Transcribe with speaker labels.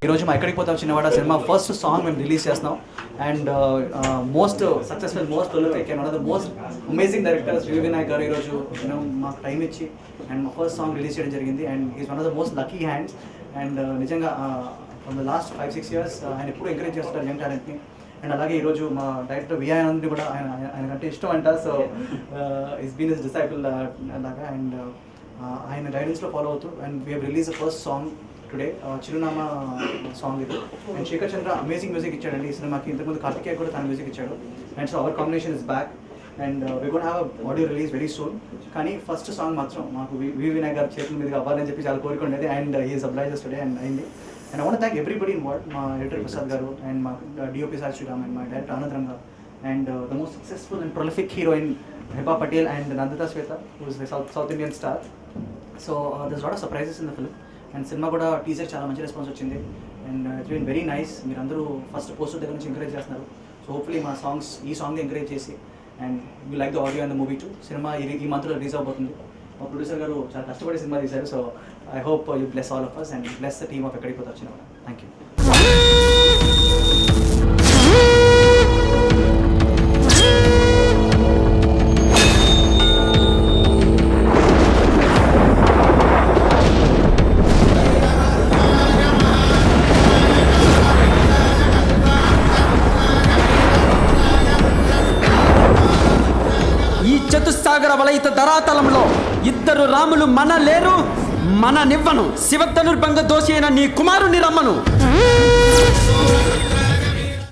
Speaker 1: ఈరోజు మా ఎక్కడికి పోతాం చిన్నవాడ సినిమా ఫస్ట్ సాంగ్ మేము రిలీజ్ చేస్తున్నాం. And most successful, most prolific and one of the most amazing directors V Vinayak గారు ఈరోజు మాకు టైం ఇచ్చి అండ్ మా ఫస్ట్ సాంగ్ రిలీజ్ చేయడం జరిగింది. And is one of the most lucky hands. And నిజంగా ఫ్రమ్ ద లాస్ట్ 5-6 years ఆయన ఎప్పుడు ఎంకరేజ్ చేస్తారు యంగ్ టాలెంట్ని. అండ్ అలాగే ఈరోజు మా డైరెక్టర్ విఆర్ ఆనంద్ని కూడా ఆయనకంటే ఇష్టం అంట. So is been his disciple లాగా. అండ్ ఆయన గైడెన్స్లో ఫాలో అవుతూ and we have release the first song today, Chirunama song ఇది. And Shekhar Chandra amazing music ఇచ్చాడండి ఈ సినిమాకి. ఇంతకుముందు కార్తికేయ కూడా తన మ్యూజిక్ ఇచ్చాడు. And so our combination is back and we gonna have audio release very soon. కానీ ఫస్ట్ సాంగ్ మాత్రం మాకు వి వినాయక్ గారి చేతుల మీదుగా అవ్వాలని చెప్పి చాలా కోరుకుండేది. And he is obliges today and అయింది. And I want thank everybody involved, మా ఎడిటర్ ప్రసాద్ గారు అండ్ మా డిఓపి సాయి శ్రీరామ్ అండ్ మా director Anand Ranga and the most successful and prolific heroine Hebah Patel and Nanditha Swetha who is the South Indian star. So there's lot of surprises in the film. And cinema కూడా teaser చాలా మంచి response వచ్చింది. And it's been very nice. మీరు అందరూ first poster దగ్గర నుంచి encourage చేస్తున్నారు. So hopefully మా సాంగ్స్ ఈ సాంగ్ ఎంకరేజ్ చేసి and you like the audio and the movie two. Cinema ఈ మంత్లో రిలీజ్ అవబోతుంది. మా ప్రొడ్యూసర్ గారు చాలా కష్టపడి సినిమా తీశారు. So I hope you bless all of us and bless the team of ఎక్కడికి పోతే వచ్చిన. Thank you.
Speaker 2: చతుస్సాగర వలయిత ధరాతలంలో ఇద్దరు రాములు మన లేరు, మన నివ్వను శివధనుర్భంగ దోషి అయిన నీ కుమారుని రమ్మను.